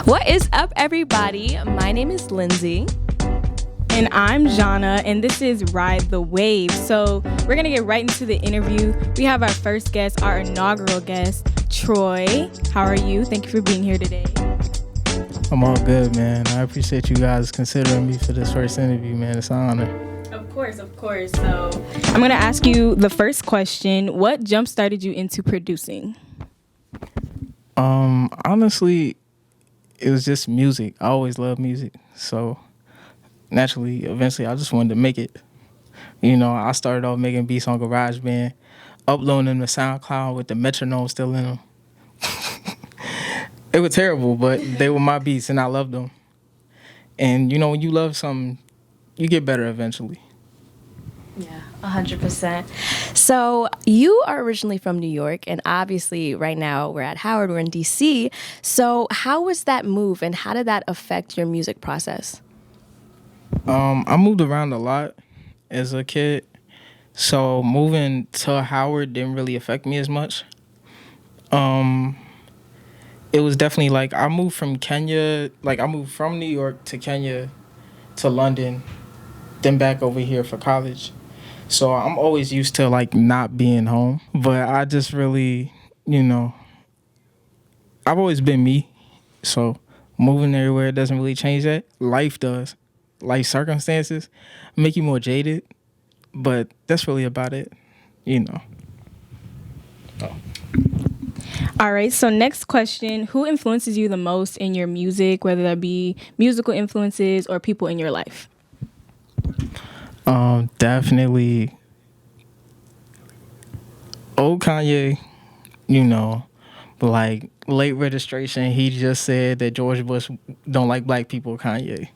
What is up, everybody? My name is Lindsey. And I'm Zsana, and this is Ride the Wave. So we're going to get right into the interview. We have our first guest, our inaugural guest, Troy. How are you? Thank you for being here today. I'm all good, man. I appreciate you guys considering me for this first interview, man. It's an honor. Of course. So I'm going to ask you the first question. What jump-started you into producing? Honestly, it was just music. I always loved music. So naturally, eventually, I just wanted to make it. You know, I started off making beats on GarageBand, uploading them to SoundCloud with the metronome still in them. It was terrible, but they were my beats, and I loved them. And, you know, when you love something, you get better eventually. Yeah, 100%. So you are originally from New York, and obviously right now we're at Howard, we're in DC. So how was that move, and how did that affect your music process? I moved around a lot as a kid, so moving to Howard didn't really affect me as much. It was definitely like I moved from Kenya, like I moved from New York to Kenya to London, then back over here for college. So I'm always used to like not being home, but I just really, you know, I've always been me. So moving everywhere doesn't really change that. Life does. Life circumstances make you more jaded, but that's really about it, you know. Oh. All right, so next question. Who influences you the most in your music, whether that be musical influences or people in your life? Definitely old Kanye, you know, but like late registration, he just said that George Bush don't like black people, Kanye,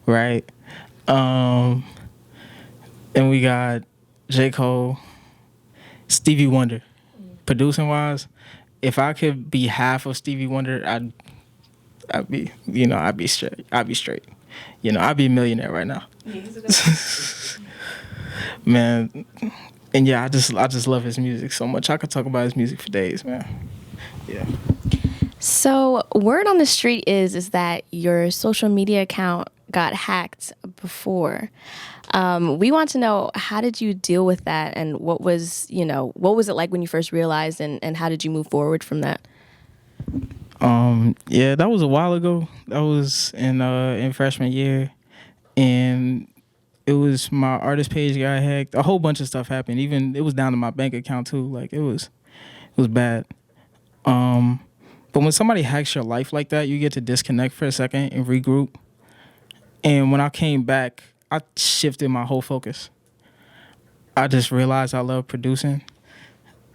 right? And we got J. Cole, Stevie Wonder. Producing wise, if I could be half of Stevie Wonder, I'd be straight. I'd be straight. You know, I'd be a millionaire right now. Man, and yeah, I just love his music so much. I could talk about his music for days, man. Yeah. So word on the street is that your social media account got hacked before. We want to know, how did you deal with that, and what was it like when you first realized, and how did you move forward from that? Yeah, that was a while ago. That was in freshman year, and it was my artist page got hacked. A whole bunch of stuff happened. Even it was down to my bank account too. Like it was bad. But when somebody hacks your life like that, you get to disconnect for a second and regroup. And when I came back, I shifted my whole focus. I just realized I love producing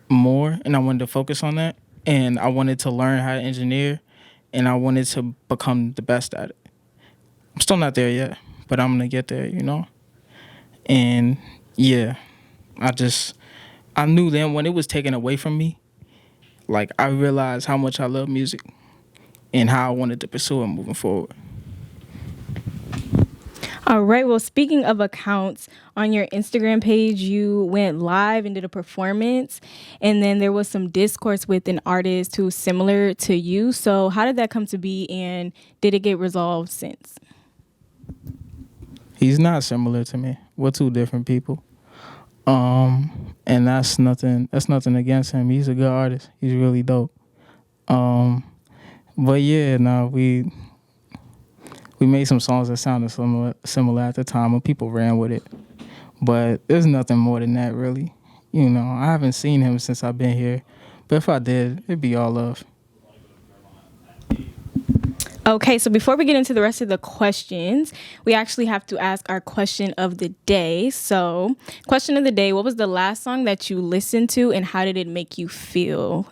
more, and I wanted to focus on that. And I wanted to learn how to engineer, and I wanted to become the best at it. I'm still not there yet, but I'm going to get there, you know? And yeah, I knew then when it was taken away from me, like I realized how much I love music and how I wanted to pursue it moving forward. All right. Well, speaking of accounts, on your Instagram page, you went live and did a performance, and then there was some discourse with an artist who's similar to you. So how did that come to be, and did it get resolved since? He's not similar to me. We're two different people. And that's nothing against him. He's a good artist. He's really dope. But yeah, no, we made some songs that sounded similar at the time, and people ran with it. But there's nothing more than that, really. You know, I haven't seen him since I've been here. But if I did, it'd be all love. Okay, so before we get into the rest of the questions, we actually have to ask our question of the day. So, question of the day, what was the last song that you listened to, and how did it make you feel?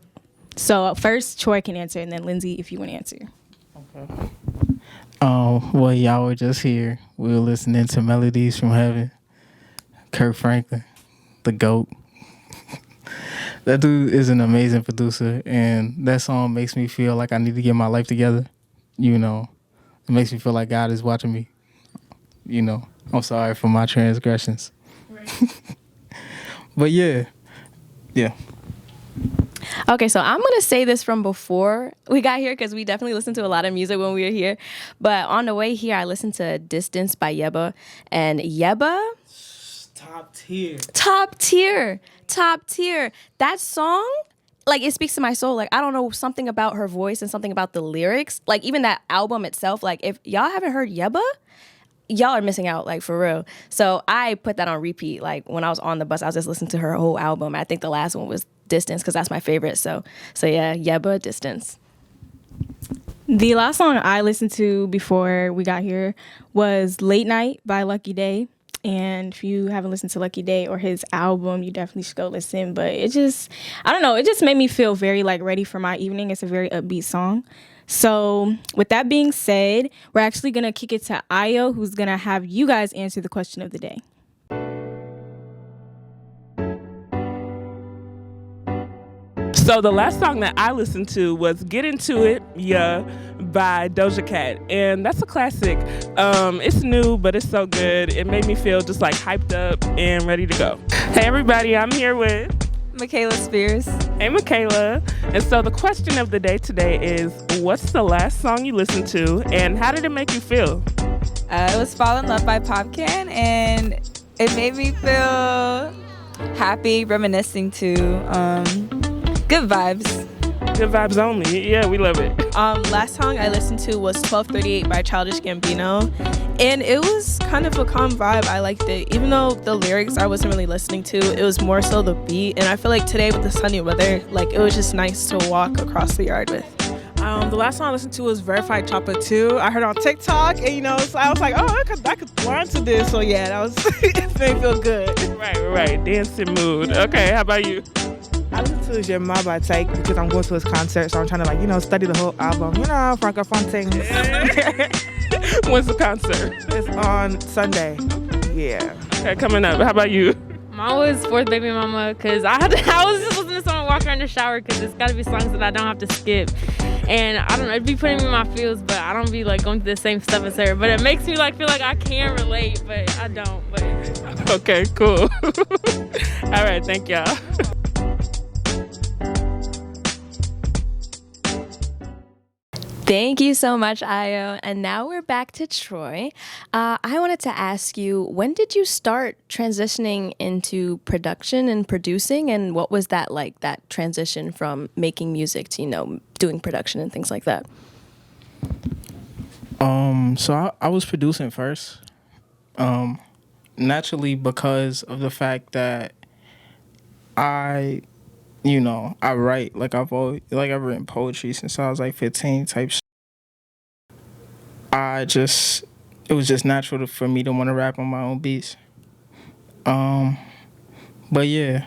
So first, Troy can answer, and then Lindsey, if you want to answer. Okay. Well, y'all were just here. We were listening to Melodies from Heaven. Kirk Franklin, the GOAT. That dude is an amazing producer, and that song makes me feel like I need to get my life together. You know, it makes me feel like God is watching me. You know, I'm sorry for my transgressions. Right. But yeah. Okay, so I'm gonna say this from before we got here because we definitely listened to a lot of music when we were here. But on the way here, I listened to "Distance" by Yebba, and Yebba, Top tier. top tier, top tier. That song, like it speaks to my soul. Like I don't know, something about her voice and something about the lyrics. Like even that album itself. Like if y'all haven't heard Yebba, y'all are missing out, like for real. So I put that on repeat. Like when I was on the bus, I was just listening to her whole album. I think the last one was "Distance" because that's my favorite. So yeah, Yebba, "Distance." The last song I listened to before we got here was "Late Night" by Lucky Day. And if you haven't listened to Lucky Day or his album, you definitely should go listen. But it just, I don't know, it just made me feel very like ready for my evening. It's a very upbeat song. So with that being said, we're actually going to kick it to Ayo, who's going to have you guys answer the question of the day. So the last song that I listened to was "Get Into It, Yeah" by Doja Cat, and that's a classic. It's new, but it's so good. It made me feel just like hyped up and ready to go. Hey everybody, I'm here with Michaela Spears. Hey Michaela. And so the question of the day today is, what's the last song you listened to and how did it make you feel? It was "Fall in Love" by Popcan, and it made me feel happy, reminiscing to good vibes. Good vibes only. Yeah, we love it. Last song I listened to was 1238 by Childish Gambino, and it was kind of a calm vibe. I liked it, even though the lyrics I wasn't really listening to. It was more so the beat, and I feel like today with the sunny weather, like it was just nice to walk across the yard with. The last song I listened to was Verified Chopper 2. I heard it on TikTok, and so I was like, oh, I could learn to this. So yeah, that was it made me feel good. Right. Dancing mood. Okay, how about you? I listened to Jeremiah by Take because I'm going to his concert, so I'm trying to study the whole album. Francophone. When's the concert? It's on Sunday. Yeah. Okay, coming up. How about you? Mine was "Fourth Baby Mama" because I was just listening to someone walk around the shower because it's got to be songs that I don't have to skip. And I don't know, it'd be putting me in my feels, but I don't be like going through the same stuff as her. But it makes me like feel like I can relate, but I don't. But okay, cool. All right, thank y'all. Thank you so much, Ayo. And now we're back to Troy. I wanted to ask you, when did you start transitioning into production and producing? And what was that like, that transition from making music to, doing production and things like that? So I was producing first. Naturally because of the fact that I write, like I've written poetry since I was like 15 type shit. It was just natural for me to want to rap on my own beats. But yeah,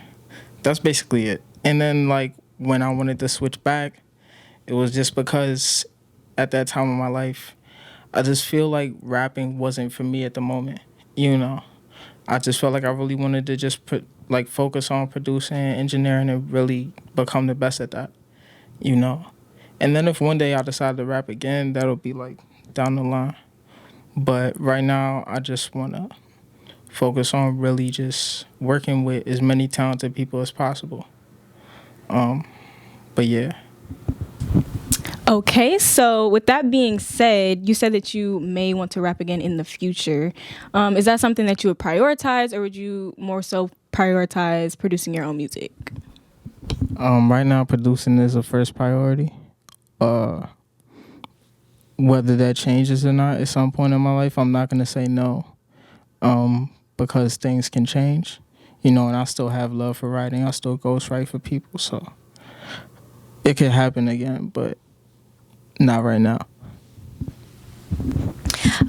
that's basically it. And then like when I wanted to switch back, it was just because at that time of my life, I just feel like rapping wasn't for me at the moment, I just felt like I really wanted to just focus on producing and engineering and really become the best at that, And then if one day I decide to rap again, that'll be like down the line. But right now, I just want to focus on really just working with as many talented people as possible. But yeah. Okay, so with that being said, you said that you may want to rap again in the future. Is that something that you would prioritize, or would you more so prioritize producing your own music? Right now, producing is a first priority. Whether that changes or not at some point in my life, I'm not going to say no, because things can change, and I still have love for writing. I still ghostwrite for people, so it could happen again, but not right now.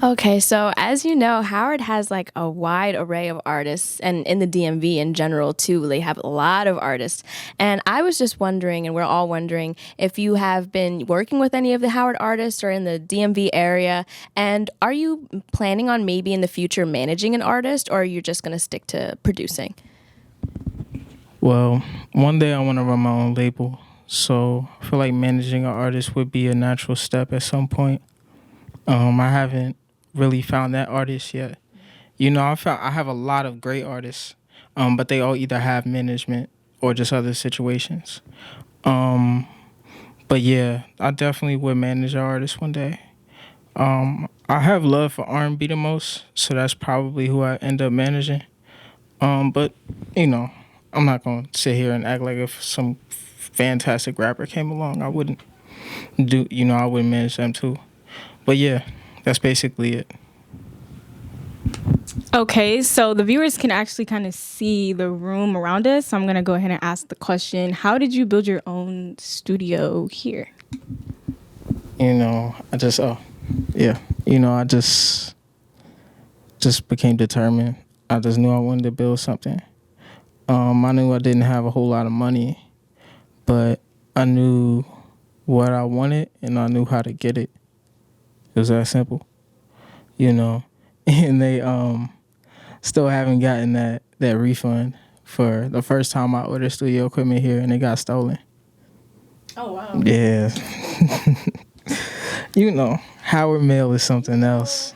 Okay, so as you know, Howard has like a wide array of artists, and in the DMV in general too, they have a lot of artists. And I was just wondering, and we're all wondering, if you have been working with any of the Howard artists or in the DMV area, and are you planning on maybe in the future managing an artist, or are you just going to stick to producing? Well, one day I want to run my own label, so I feel like managing an artist would be a natural step at some point. I haven't really found that artist yet. I have a lot of great artists, but they all either have management or just other situations. But yeah, I definitely would manage an artist one day. I have love for R&B the most, so that's probably who I end up managing. But you know, I'm not gonna sit here and act like if some fantastic rapper came along, I wouldn't I wouldn't manage them too. But yeah, that's basically it. Okay, so the viewers can actually kind of see the room around us. So I'm going to go ahead and ask the question, how did you build your own studio here? I just became determined. I just knew I wanted to build something. I knew I didn't have a whole lot of money, but I knew what I wanted and I knew how to get it. It was that simple, and they still haven't gotten that refund for the first time I ordered studio equipment here and it got stolen. Oh, wow. Yeah. Howard Mail is something else.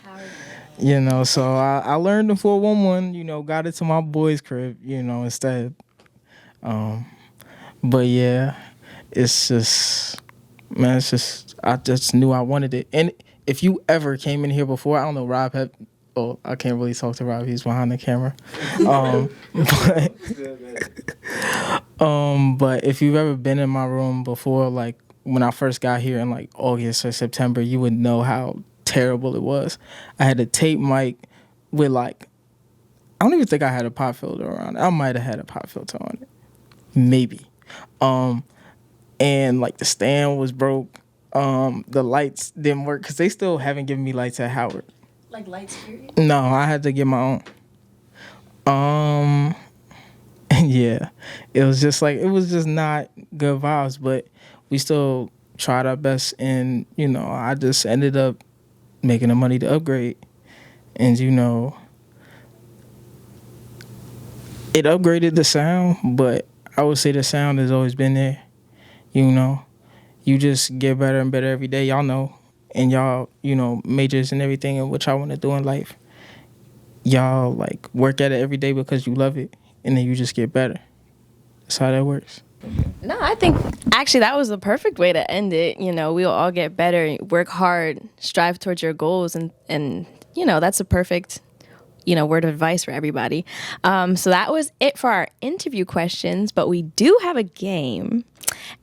So I learned the 411, got it to my boy's crib, instead. But yeah, it's just, I just knew I wanted it. And if you ever came in here before, I don't know, Rob had, I can't really talk to Rob, he's behind the camera. But if you've ever been in my room before, like when I first got here in like August or September, you would know how terrible it was. I had a tape mic with like, I don't even think I had a pop filter around it. I might have had a pop filter on it. Maybe. And like the stand was broke. The lights didn't work because they still haven't given me lights at Howard. Like lights period? No, I had to get my own. Yeah, it was just not good vibes, but we still tried our best, and I just ended up making the money to upgrade, and it upgraded the sound, but I would say the sound has always been there. You just get better and better every day, y'all know, and y'all majors and everything and what y'all want to do in life, y'all like work at it every day because you love it, and then you just get better. That's how that works. No, I think actually that was the perfect way to end it. We'll all get better, work hard, strive towards your goals, and that's a perfect word of advice for everybody. So that was it for our interview questions, but we do have a game.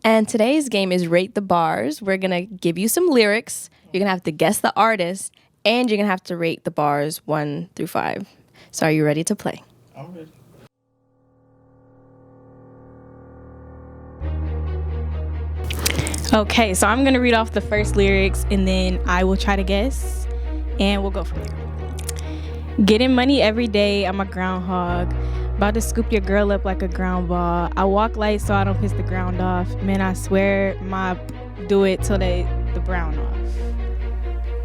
And today's game is Rate the Bars. We're going to give you some lyrics. You're going to have to guess the artist, and you're going to have to rate the bars 1 through 5. So are you ready to play? I'm ready. Okay, so I'm going to read off the first lyrics, and then I will try to guess, and we'll go from there. Getting money every day, I'm a groundhog. About to scoop your girl up like a ground ball. I walk light so I don't piss the ground off. Man, I swear, do it till the brown off.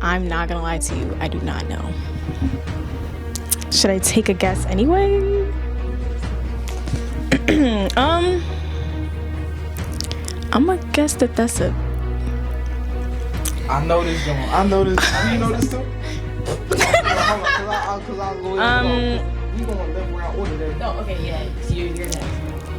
I'm not gonna lie to you, I do not know. Should I take a guess anyway? I'm gonna guess that's a... I know this one. I know this. Do you know this too? You going left round order there. Oh, okay, yeah. You're next.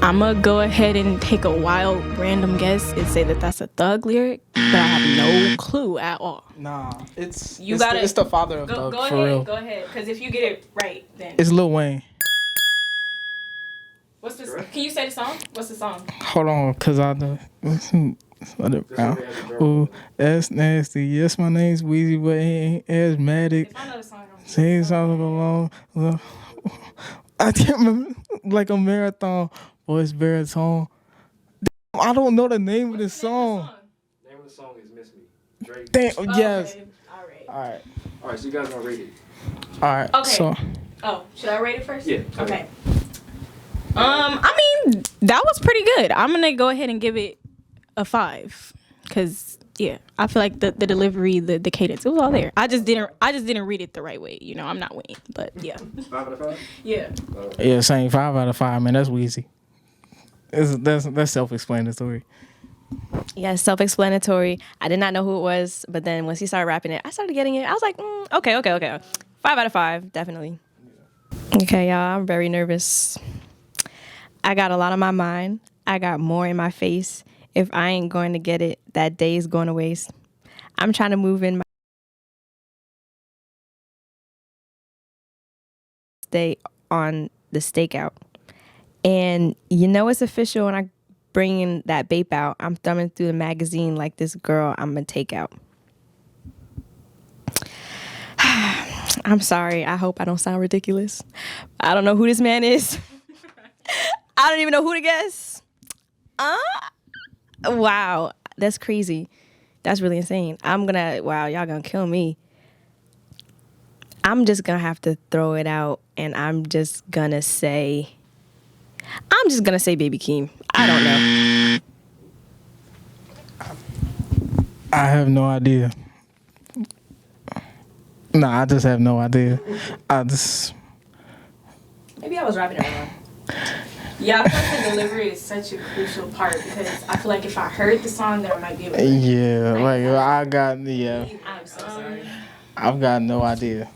I'm gonna go ahead and take a wild random guess and say that's a Thug lyric, but I have no clue at all. Nah, it's the father of Thug, go for ahead, real. Go ahead, because if you get it right, then... It's Lil Wayne. Can you say the song? What's the song? Hold on, because I know. Ooh, that's nasty. Yes, my name's Weezy, but he ain't asthmatic. If I know the song, Sing songs along. I can't remember, like a marathon voice baritone. I don't know the name of the song. The name of the song is Miss Me. Drake. Damn, yes. Okay. All right, So you guys gonna rate it? All right. Okay. So, Should I rate it first? Yeah. Okay. I mean, that was pretty good. I'm gonna go ahead and give it a 5, cause yeah, I feel like the delivery, the cadence, it was all there. I just didn't read it the right way. I'm not Wayne, but yeah. 5 out of 5? Yeah. yeah, same 5 out of 5, man. That's Weezy. That's self-explanatory. Yeah, self-explanatory. I did not know who it was, but then once he started rapping it, I started getting it. I was like, okay. 5 out of 5, definitely. Okay, y'all, I'm very nervous. I got a lot on my mind. I got more in my face. If I ain't going to get it, that day is going to waste. I'm trying to move in my stay on the stakeout. And you know it's official when I bring in that bape out. I'm thumbing through the magazine like this girl I'm going to take out. I'm sorry. I hope I don't sound ridiculous. I don't know who this man is. I don't even know who to guess. Wow. That's crazy. That's really insane. Y'all gonna kill me. I'm just gonna have to throw it out and I'm just gonna say Baby Keem. I don't know. I have no idea. Nah, I just have no idea. Maybe I was rapping it wrong. Yeah, I feel like the delivery is such a crucial part because I feel like if I heard the song, then I might be able to. Yeah, like I'm so sorry. I've got no idea.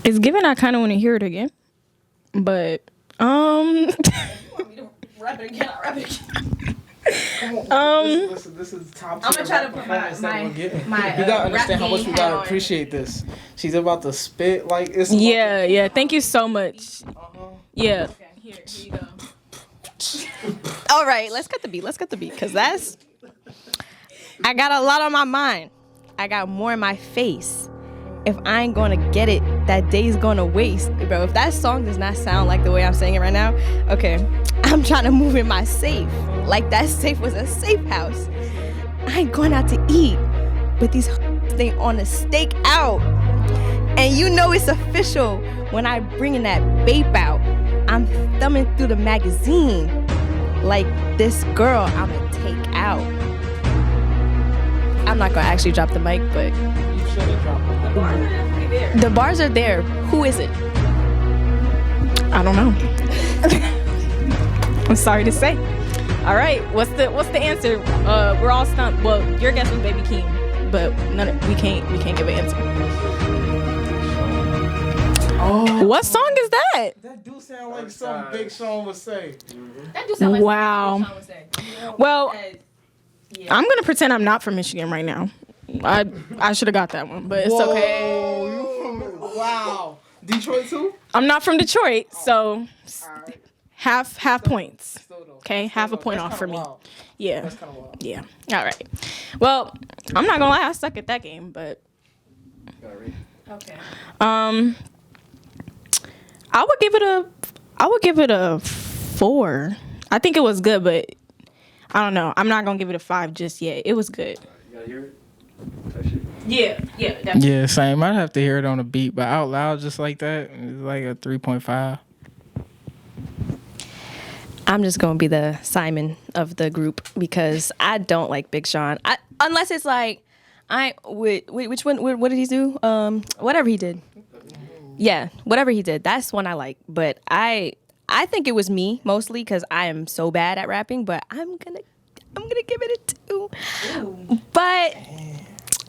It's given I kind of want to hear it again, but You want me to rap it again? I'll rap it again. This is top. I'm gonna try to put my you gotta understand how much we gotta appreciate this. She's about to spit like it's. Yeah. Thank you so much. Yeah. Okay, here you go. All right, let's cut the beat because I got a lot on my mind. I got more in my face. If I ain't gonna get it, that day's gonna waste. Bro, if that song does not sound like the way I'm saying it right now, okay, I'm trying to move in my safe. Like that safe was a safe house. I ain't going out to eat, but these stay on a stake out. And you know it's official when I bring in that bape out. I'm thumbing through the magazine like this girl I'ma take out. I'm not gonna actually drop the mic, but You should have dropped it. the bars are there. Who is it? I don't know. I'm sorry to say. All right, what's the answer? We're all stumped. Well, your guess was Baby Keem, but we can't give an answer. Oh, What song is that? that do sound like something Big Sean would say. That do sound like Wow. something Sean would say. Well, I'm gonna pretend I'm not from Michigan right now. I should have got that one, but it's okay. Wow. Detroit too? I'm not from Detroit, so Alright. half points. Still though. Okay, half a point That's off for kinda me. wild. Yeah, That's kind of wild. yeah. All right. Well, I'm not gonna lie, I suck at that game, but Okay. I would give it a 4. I think it was good, but I don't know. I'm not gonna give it a 5 just yet. It was good. You gotta hear it. That shit. Yeah, definitely. Yeah, same. I'd have to hear it on a beat, but out loud just like that, it's like a 3.5. I'm just gonna be the Simon of the group because I don't like Big Sean. Unless it's like which one? What did he do? Whatever he did. Yeah, whatever he did. That's one I like. But I think it was me mostly because I am so bad at rapping. But I'm gonna give it a 2. Ooh. But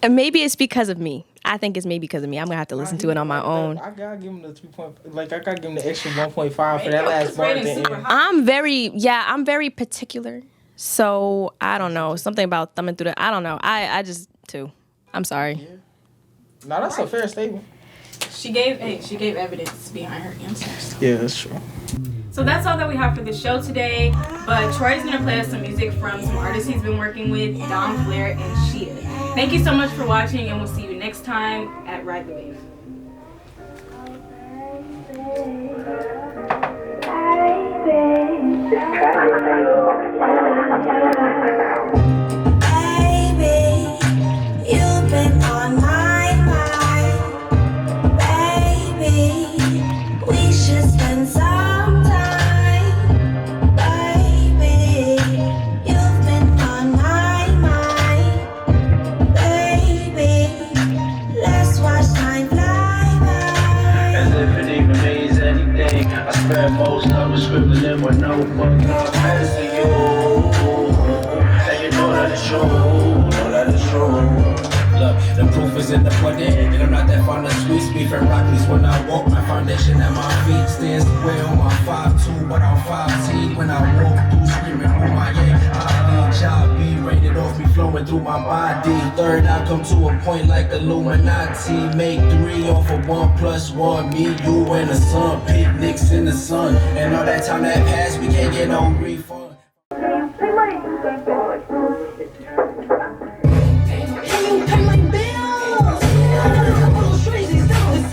maybe it's because of me. I think it's maybe because of me. I'm gonna have to listen to it on my own. I gotta give him the 3 point. Like I gotta give him the extra 1.5 for that last bar at the end. I'm very particular. So I don't know. Something about thumbing through the. I don't know. I just 2. I'm sorry. Yeah. No, that's a fair statement. She gave evidence behind her answers. Yeah, that's true. So that's all that we have for the show today. But Troy's gonna play us some music from some artists he's been working with, Dom, Flair, and Shia. Thank you so much for watching, and we'll see you next time at Ride the Wave. Baby, you've been on my mind. Baby, we should spend some time. Baby, you've been on my mind. Baby, let's watch time fly by. As if it even means anything. I spend most of it scribbling with no book. Fancy you. And you know that it's true. Know that it's true. Look, the proof is in the pudding. And I'm not that fond of sweets. Beef and rockies when I walk. My foundation at my feet stands way on my 5'2", but I'm 5'10". When I walk through Remember my job be rated off me flowing through my body. Third, I come to a point like Illuminati. Make 3 off of 1 + 1. Me, you, and the sun. Picnics in the sun. And all that time that passed, we can't get no refund.